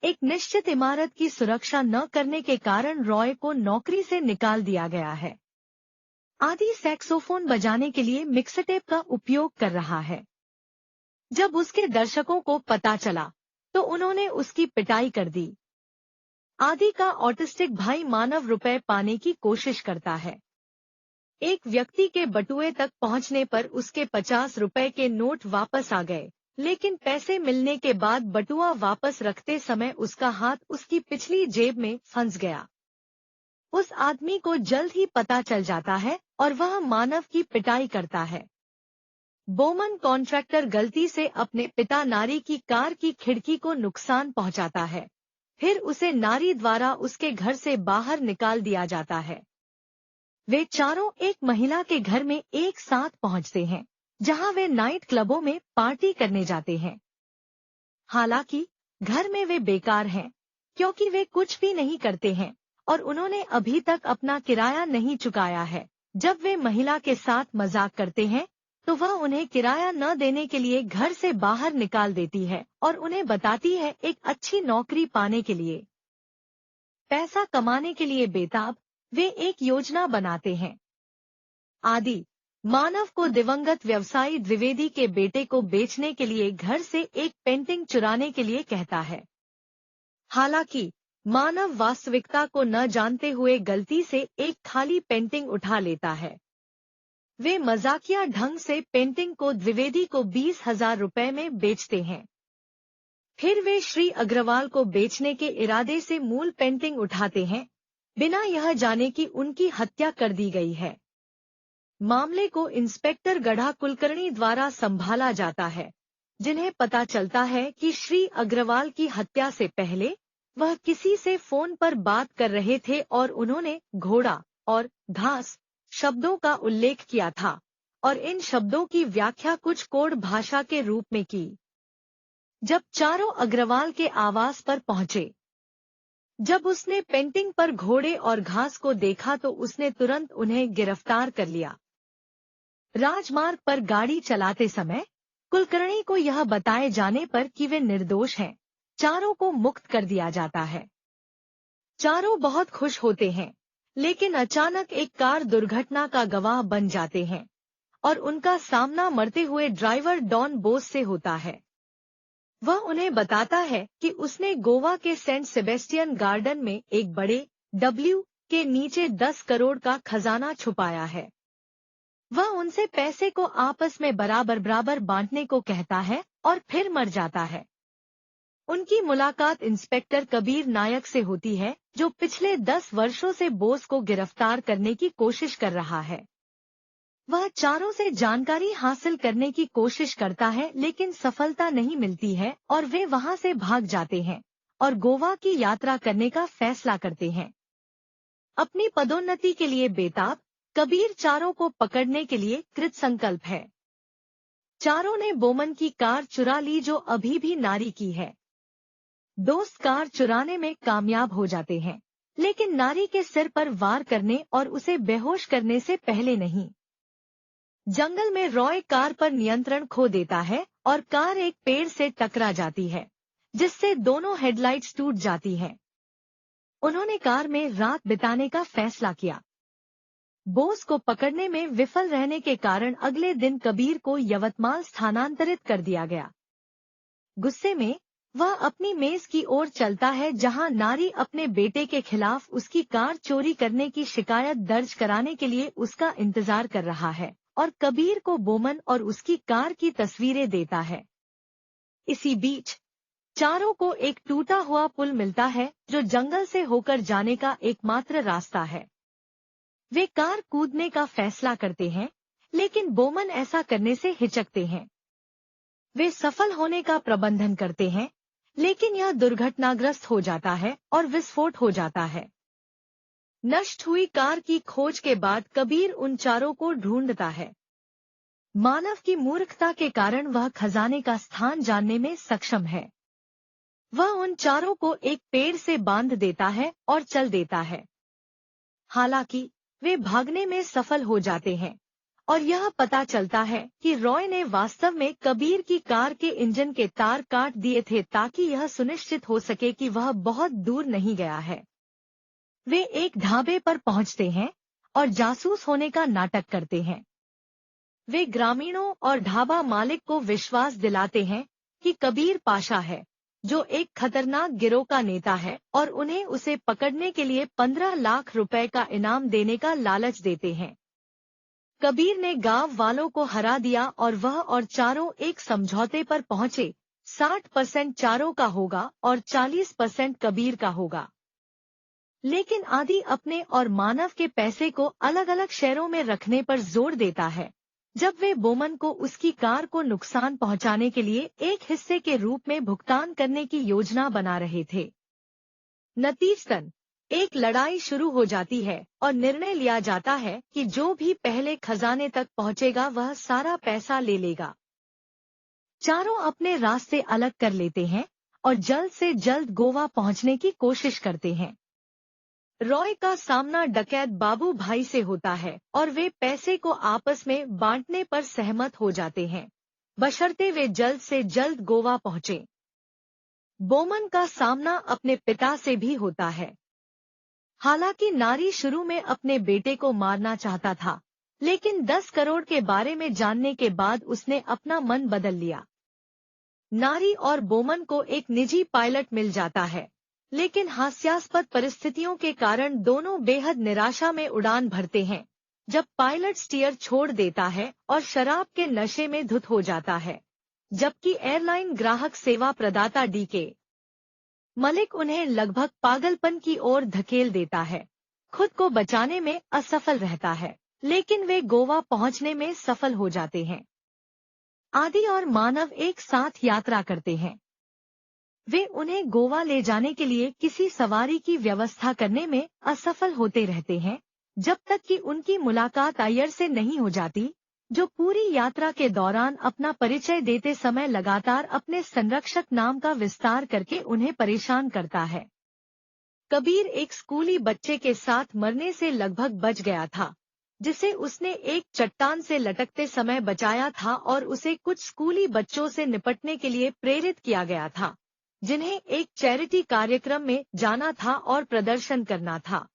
एक निश्चित इमारत की सुरक्षा न करने के कारण रॉय को नौकरी से निकाल दिया गया है। आदि सैक्सोफोन बजाने के लिए मिक्सटेप का उपयोग कर रहा है। जब उसके दर्शकों को पता चला तो उन्होंने उसकी पिटाई कर दी। आदि का ऑटिस्टिक भाई मानव रुपए पाने की कोशिश करता है। एक व्यक्ति के बटुए तक पहुंचने पर उसके 50 रुपए के नोट वापस आ गए, लेकिन पैसे मिलने के बाद बटुआ वापस रखते समय उसका हाथ उसकी पिछली जेब में फंस गया। उस आदमी को जल्द ही पता चल जाता है और वह मानव की पिटाई करता है। बोमन कॉन्ट्रैक्टर गलती से अपने पिता नारी की कार की खिड़की को नुकसान पहुंचाता है। फिर उसे नारी द्वारा उसके घर से बाहर निकाल दिया जाता है। वे चारों एक महिला के घर में एक साथ पहुंचते हैं, जहां वे नाइट क्लबों में पार्टी करने जाते हैं। हालांकि घर में वे बेकार हैं, क्योंकि वे कुछ भी नहीं करते हैं और उन्होंने अभी तक अपना किराया नहीं चुकाया है। जब वे महिला के साथ मजाक करते हैं तो वह उन्हें किराया न देने के लिए घर से बाहर निकाल देती है और उन्हें बताती है एक अच्छी नौकरी पाने के लिए। पैसा कमाने के लिए बेताब, वे एक योजना बनाते हैं। आदि मानव को दिवंगत व्यवसायी द्विवेदी के बेटे को बेचने के लिए घर से एक पेंटिंग चुराने के लिए कहता है। हालांकि मानव वास्तविकता को न जानते हुए गलती से एक खाली पेंटिंग उठा लेता है। वे मजाकिया ढंग से पेंटिंग को द्विवेदी को 20,000 रुपए में बेचते हैं। फिर वे श्री अग्रवाल को बेचने के इरादे से मूल पेंटिंग उठाते हैं, बिना यह जाने कि उनकी हत्या कर दी गई है। मामले को इंस्पेक्टर गढ़ा कुलकर्णी द्वारा संभाला जाता है, जिन्हें पता चलता है कि श्री अग्रवाल की हत्या से पहले वह किसी से फोन पर बात कर रहे थे और उन्होंने घोड़ा और घास शब्दों का उल्लेख किया था और इन शब्दों की व्याख्या कुछ कोड भाषा के रूप में की। जब चारों अग्रवाल के आवास पर पहुंचे, जब उसने पेंटिंग पर घोड़े और घास को देखा तो उसने तुरंत उन्हें गिरफ्तार कर लिया। राजमार्ग पर गाड़ी चलाते समय कुलकर्णी को यह बताए जाने पर कि वे निर्दोष हैं, चारों को मुक्त कर दिया जाता है। चारों बहुत खुश होते हैं, लेकिन अचानक एक कार दुर्घटना का गवाह बन जाते हैं और उनका सामना मरते हुए ड्राइवर डॉन बोस से होता है। वह उन्हें बताता है कि उसने गोवा के सेंट सेबेस्टियन गार्डन में एक बड़े डब्ल्यू के नीचे 10 करोड़ का खजाना छुपाया है। वह उनसे पैसे को आपस में बराबर बराबर बांटने को कहता है और फिर मर जाता है। उनकी मुलाकात इंस्पेक्टर कबीर नायक से होती है, जो पिछले 10 वर्षों से बोस को गिरफ्तार करने की कोशिश कर रहा है। वह चारों से जानकारी हासिल करने की कोशिश करता है, लेकिन सफलता नहीं मिलती है और वे वहां से भाग जाते हैं और गोवा की यात्रा करने का फैसला करते हैं। अपनी पदोन्नति के लिए बेताब, कबीर चारों को पकड़ने के लिए कृत संकल्प है। चारों ने बोमन की कार चुरा ली, जो अभी भी नारी की है। दोस्त कार चुराने में कामयाब हो जाते हैं, लेकिन नारी के सिर पर वार करने और उसे बेहोश करने से पहले नहीं। जंगल में रॉय कार पर नियंत्रण खो देता है और कार एक पेड़ से टकरा जाती है, जिससे दोनों हेडलाइट्स टूट जाती हैं। उन्होंने कार में रात बिताने का फैसला किया। बोस को पकड़ने में विफल रहने के कारण अगले दिन कबीर को यवतमाल स्थानांतरित कर दिया गया। गुस्से में वह अपनी मेज की ओर चलता है, जहां नारी अपने बेटे के खिलाफ उसकी कार चोरी करने की शिकायत दर्ज कराने के लिए उसका इंतजार कर रहा है और कबीर को बोमन और उसकी कार की तस्वीरें देता है। इसी बीच चारों को एक टूटा हुआ पुल मिलता है, जो जंगल से होकर जाने का एकमात्र रास्ता है। वे कार कूदने का फैसला करते हैं, लेकिन बोमन ऐसा करने से हिचकते हैं। वे सफल होने का प्रबंधन करते हैं, लेकिन यह दुर्घटनाग्रस्त हो जाता है और विस्फोट हो जाता है। नष्ट हुई कार की खोज के बाद कबीर उन चारों को ढूंढता है। मानव की मूर्खता के कारण वह खजाने का स्थान जानने में सक्षम है। वह उन चारों को एक पेड़ से बांध देता है और चल देता है। हालांकि वे भागने में सफल हो जाते हैं और यह पता चलता है कि रॉय ने वास्तव में कबीर की कार के इंजन के तार काट दिए थे ताकि यह सुनिश्चित हो सके कि वह बहुत दूर नहीं गया है। वे एक ढाबे पर पहुंचते हैं और जासूस होने का नाटक करते हैं। वे ग्रामीणों और ढाबा मालिक को विश्वास दिलाते हैं कि कबीर पाशा है, जो एक खतरनाक गिरोह का नेता है, और उन्हें उसे पकड़ने के लिए 15 लाख रुपए का इनाम देने का लालच देते हैं। कबीर ने गांव वालों को हरा दिया और वह और चारों एक समझौते पर पहुंचे। 60% चारों का होगा और 40% कबीर का होगा। लेकिन आदि अपने और मानव के पैसे को अलग अलग शेयरों में रखने पर जोर देता है। जब वे बोमन को उसकी कार को नुकसान पहुंचाने के लिए एक हिस्से के रूप में भुगतान करने की योजना बना रहे थे। नतीजतन एक लड़ाई शुरू हो जाती है और निर्णय लिया जाता है कि जो भी पहले खजाने तक पहुंचेगा वह सारा पैसा ले लेगा। चारों अपने रास्ते अलग कर लेते हैं और जल्द से जल्द गोवा पहुंचने की कोशिश करते हैं। रॉय का सामना डकैत बाबू भाई से होता है और वे पैसे को आपस में बांटने पर सहमत हो जाते हैं, बशर्ते वे जल्द से जल्द गोवा पहुंचे। बोमन का सामना अपने पिता से भी होता है। हालांकि नारी शुरू में अपने बेटे को मारना चाहता था, लेकिन 10 करोड़ के बारे में जानने के बाद उसने अपना मन बदल लिया। नारी और बोमन को एक निजी पायलट मिल जाता है, लेकिन हास्यास्पद परिस्थितियों के कारण दोनों बेहद निराशा में उड़ान भरते हैं जब पायलट स्टीयर छोड़ देता है और शराब के नशे में धुत हो जाता है, जबकि एयरलाइन ग्राहक सेवा प्रदाता डीके मलिक उन्हें लगभग पागलपन की ओर धकेल देता है। खुद को बचाने में असफल रहता है, लेकिन वे गोवा पहुंचने में सफल हो जाते हैं। आदि और मानव एक साथ यात्रा करते हैं। वे उन्हें गोवा ले जाने के लिए किसी सवारी की व्यवस्था करने में असफल होते रहते हैं, जब तक कि उनकी मुलाकात अय्यर से नहीं हो जाती, जो पूरी यात्रा के दौरान अपना परिचय देते समय लगातार अपने संरक्षक नाम का विस्तार करके उन्हें परेशान करता है। कबीर एक स्कूली बच्चे के साथ मरने से लगभग बच गया था, जिसे उसने एक चट्टान से लटकते समय बचाया था और उसे कुछ स्कूली बच्चों से निपटने के लिए प्रेरित किया गया था, जिन्हें एक चैरिटी कार्यक्रम में जाना था और प्रदर्शन करना था।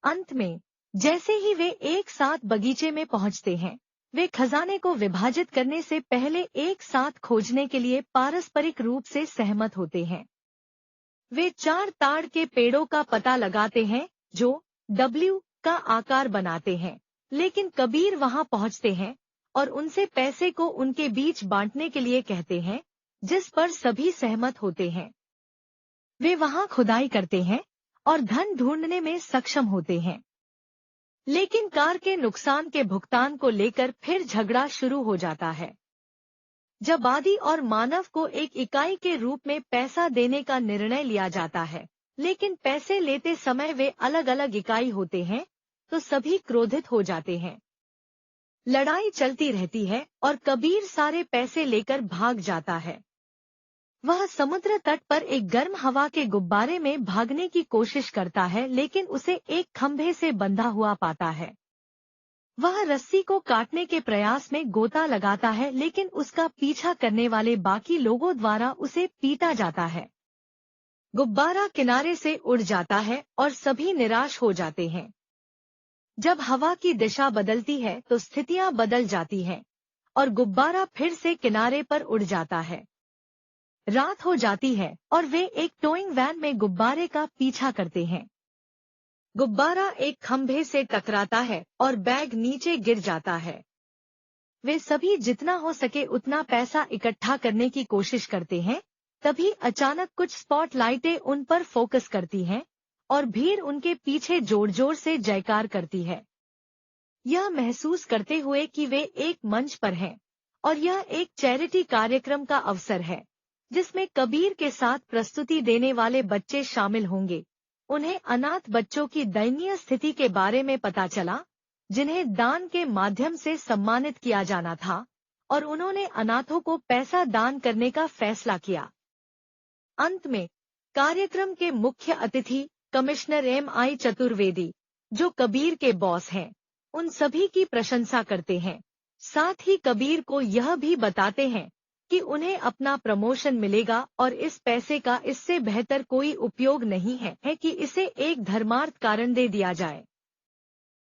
अंत में जैसे ही वे एक साथ बगीचे में पहुंचते हैं, वे खजाने को विभाजित करने से पहले एक साथ खोजने के लिए पारस्परिक रूप से सहमत होते हैं। वे 4 ताड़ के पेड़ों का पता लगाते हैं जो W का आकार बनाते हैं, लेकिन कबीर वहां पहुंचते हैं और उनसे पैसे को उनके बीच बांटने के लिए कहते हैं, जिस पर सभी सहमत होते हैं। वे वहां खुदाई करते हैं और धन ढूंढने में सक्षम होते हैं, लेकिन कार के नुकसान के भुगतान को लेकर फिर झगड़ा शुरू हो जाता है। जब आदि और मानव को एक इकाई के रूप में पैसा देने का निर्णय लिया जाता है, लेकिन पैसे लेते समय वे अलग अलग इकाई होते हैं, तो सभी क्रोधित हो जाते हैं। लड़ाई चलती रहती है और कबीर सारे पैसे लेकर भाग जाता है। वह समुद्र तट पर एक गर्म हवा के गुब्बारे में भागने की कोशिश करता है, लेकिन उसे एक खंभे से बंधा हुआ पाता है। वह रस्सी को काटने के प्रयास में गोता लगाता है, लेकिन उसका पीछा करने वाले बाकी लोगों द्वारा उसे पीटा जाता है। गुब्बारा किनारे से उड़ जाता है और सभी निराश हो जाते हैं। जब हवा की दिशा बदलती है तो स्थितियां बदल जाती हैं और गुब्बारा फिर से किनारे पर उड़ जाता है। रात हो जाती है और वे एक टोइंग वैन में गुब्बारे का पीछा करते हैं। गुब्बारा एक खंभे से टकराता है और बैग नीचे गिर जाता है। वे सभी जितना हो सके उतना पैसा इकट्ठा करने की कोशिश करते हैं, तभी अचानक कुछ स्पॉटलाइटें उन पर फोकस करती हैं और भीड़ उनके पीछे जोर जोर से जयकार करती है, यह महसूस करते हुए कि वे एक मंच पर हैं और यह एक चैरिटी कार्यक्रम का अवसर है, जिसमें कबीर के साथ प्रस्तुति देने वाले बच्चे शामिल होंगे। उन्हें अनाथ बच्चों की दयनीय स्थिति के बारे में पता चला, जिन्हें दान के माध्यम से सम्मानित किया जाना था, और उन्होंने अनाथों को पैसा दान करने का फैसला किया। अंत में कार्यक्रम के मुख्य अतिथि कमिश्नर MI चतुर्वेदी, जो कबीर के बॉस हैं, उन सभी की प्रशंसा करते हैं। साथ ही कबीर को यह भी बताते हैं कि उन्हें अपना प्रमोशन मिलेगा और इस पैसे का इससे बेहतर कोई उपयोग नहीं है कि इसे एक धर्मार्थ कारण दे दिया जाए।